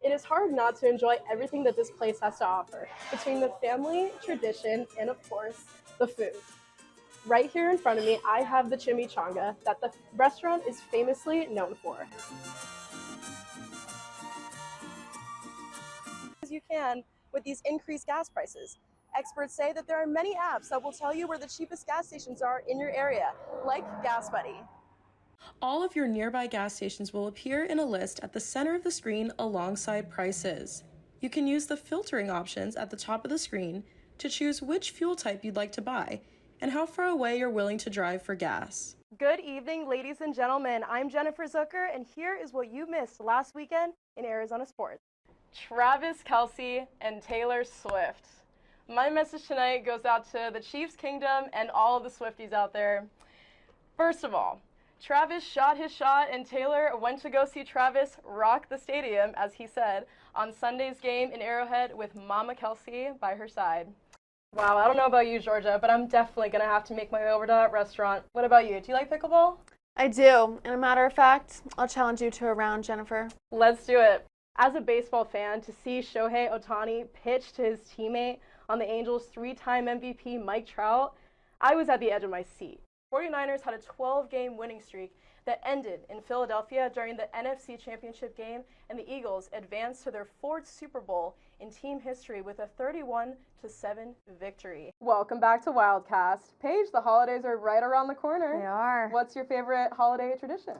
It is hard not to enjoy everything that this place has to offer, between the family, tradition, and of course, the food. Right here in front of me, I have the chimichanga that the restaurant is famously known for. As you can with these increased gas prices. Experts say that there are many apps that will tell you where the cheapest gas stations are in your area, like Gas Buddy. All of your nearby gas stations will appear in a list at the center of the screen alongside prices. You can use the filtering options at the top of the screen to choose which fuel type you'd like to buy and how far away you're willing to drive for gas. Good evening, ladies and gentlemen. I'm Jennifer Zucker, and here is what you missed last weekend in Arizona sports. Travis Kelce and Taylor Swift. My message tonight goes out to the Chiefs Kingdom and all of the Swifties out there. First of all, Travis shot his shot, and Taylor went to go see Travis rock the stadium, as he said, on Sunday's game in Arrowhead with Mama Kelce by her side. Wow, I don't know about you, Georgia, but I'm definitely going to have to make my way over to that restaurant. What about you? Do you like pickleball? I do. And a matter of fact, I'll challenge you to a round, Jennifer. Let's do it. As a baseball fan, to see Shohei Ohtani pitch to his teammate on the Angels' three-time MVP Mike Trout, I was at the edge of my seat. 49ers had a 12-game winning streak that ended in Philadelphia during the NFC Championship game, and the Eagles advanced to their fourth Super Bowl in team history with a 31-7 victory. Welcome back to Wildcast. Paige, the holidays are right around the corner. They are. What's your favorite holiday tradition?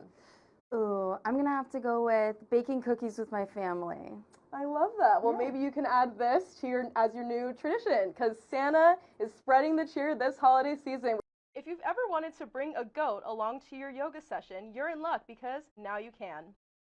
Ooh, I'm going to have to go with baking cookies with my family. I love that. Well, maybe you can add this to as your new tradition, because Santa is spreading the cheer this holiday season. If you've ever wanted to bring a goat along to your yoga session, you're in luck because now you can.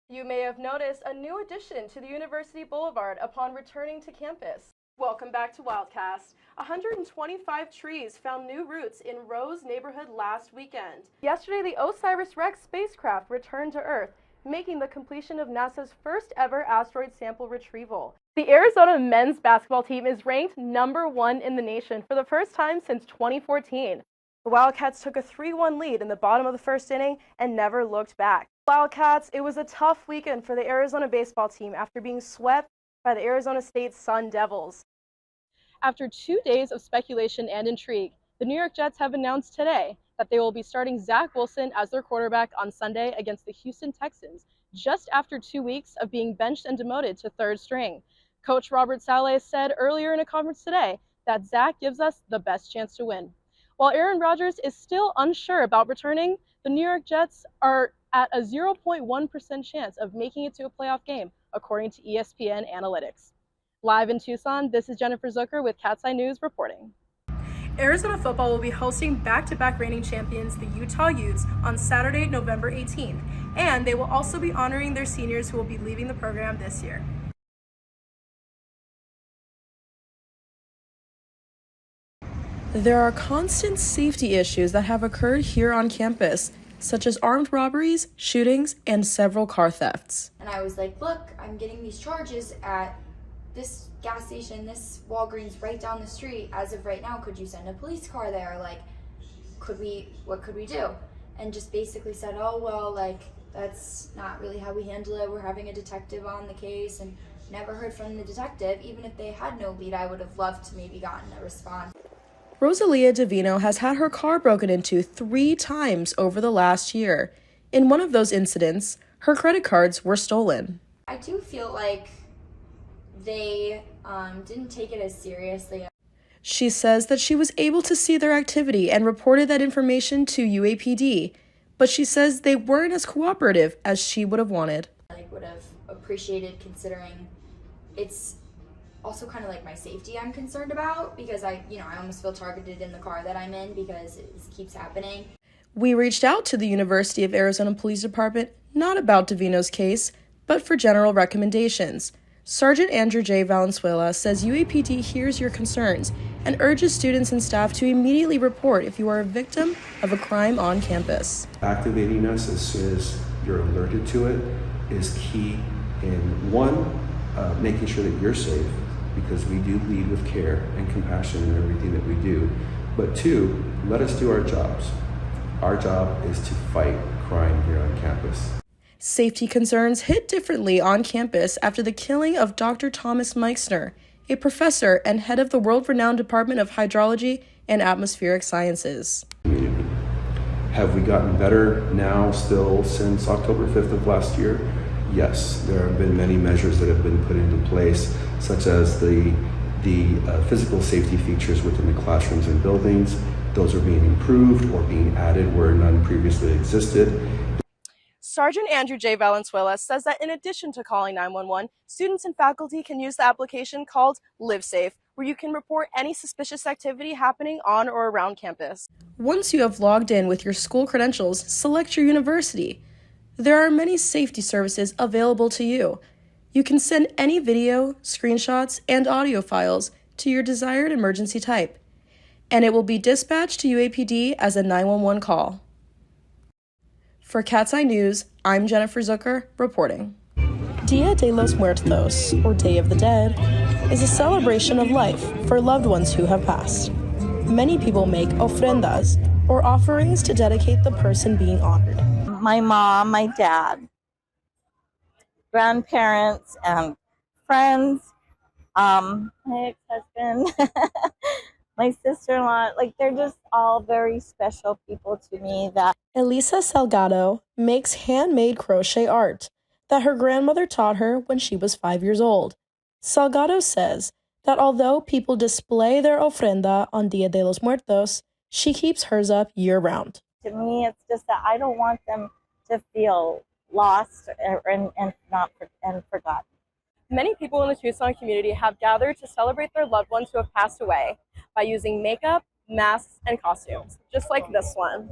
You may have noticed a new addition to the University Boulevard upon returning to campus. Welcome back to Wildcast. 125 trees found new roots in Rose neighborhood last weekend. Yesterday, the OSIRIS-REx spacecraft returned to Earth, making the completion of NASA's first ever asteroid sample retrieval. The Arizona men's basketball team is ranked #1 in the nation for the first time since 2014. The Wildcats took a 3-1 lead in the bottom of the first inning and never looked back. Wildcats, it was a tough weekend for the Arizona baseball team after being swept by the Arizona State Sun Devils. After 2 days of speculation and intrigue, the New York Jets have announced today that they will be starting Zach Wilson as their quarterback on Sunday against the Houston Texans, just after 2 weeks of being benched and demoted to third string. Coach Robert Saleh said earlier in a conference today that Zach gives us the best chance to win. While Aaron Rodgers is still unsure about returning, the New York Jets are at a 0.1% chance of making it to a playoff game, according to ESPN Analytics. Live in Tucson, this is Jennifer Zucker with Cat's Eye News reporting. Arizona football will be hosting back-to-back reigning champions, the Utah Utes, on Saturday, November 18th, and they will also be honoring their seniors who will be leaving the program this year. There are constant safety issues that have occurred here on campus, such as armed robberies, shootings, and several car thefts. And I was like, look, I'm getting these charges at this gas station, this Walgreens right down the street. As of right now, could you send a police car there? Like, what could we do? And just basically said, oh, well, like, that's not really how we handle it. We're having a detective on the case, and never heard from the detective. Even if they had no lead, I would have loved to maybe gotten a response. Rosalia Davino has had her car broken into 3 times over the last year. In one of those incidents, her credit cards were stolen. I do feel like they didn't take it as seriously. She says that she was able to see their activity and reported that information to UAPD, but she says they weren't as cooperative as she would have wanted. I would have appreciated, considering it's also kind of like my safety I'm concerned about, because I almost feel targeted in the car that I'm in because it keeps happening. We reached out to the University of Arizona Police Department, not about Davino's case, but for general recommendations. Sergeant Andrew J. Valenzuela says UAPD hears your concerns and urges students and staff to immediately report if you are a victim of a crime on campus. Activating us as soon as you're alerted to it is key in, one, making sure that you're safe, because we do lead with care and compassion in everything that we do. But 2, let us do our jobs. Our job is to fight crime here on campus. Safety concerns hit differently on campus after the killing of Dr. Thomas Meixner, a professor and head of the world-renowned Department of Hydrology and Atmospheric Sciences. Have we gotten better now still since October 5th of last year? Yes, there have been many measures that have been put into place, such as the physical safety features within the classrooms and buildings. Those are being improved or being added where none previously existed. Sergeant Andrew J. Valenzuela says that in addition to calling 911, students and faculty can use the application called LiveSafe, where you can report any suspicious activity happening on or around campus. Once you have logged in with your school credentials, select your university. There are many safety services available to you. You can send any video, screenshots, and audio files to your desired emergency type, and it will be dispatched to UAPD as a 911 call. For Cat's Eye News, I'm Jennifer Zucker, reporting. Dia de los Muertos, or Day of the Dead, is a celebration of life for loved ones who have passed. Many people make ofrendas, or offerings to dedicate the person being honored. My mom, my dad, grandparents, and friends, my ex-husband, my sister-in-law, like they're just all very special people to me. That Elisa Salgado makes handmade crochet art that her grandmother taught her when she was 5 years old. Salgado says that although people display their ofrenda on Dia de los Muertos, she keeps hers up year-round. to me, it's just that I don't want them to feel lost and forgotten. Many people in the Tucson community have gathered to celebrate their loved ones who have passed away by using makeup, masks, and costumes, just like this one.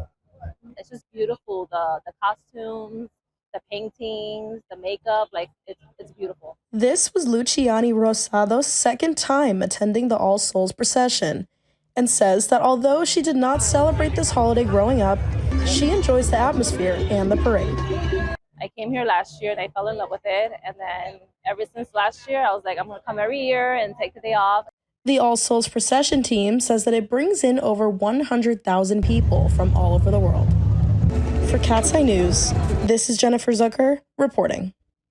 It's just beautiful. The costumes, the paintings, the makeup, like it's beautiful. This was Luciani Rosado's second time attending the All Souls procession, and says that although she did not celebrate this holiday growing up, she enjoys the atmosphere and the parade. I came here last year and I fell in love with it, and then ever since last year, I was like, I'm gonna come every year and take the day off. The All Souls procession team says that it brings in over 100,000 people from all over the world. For Cat's Eye News, this is Jennifer Zucker reporting.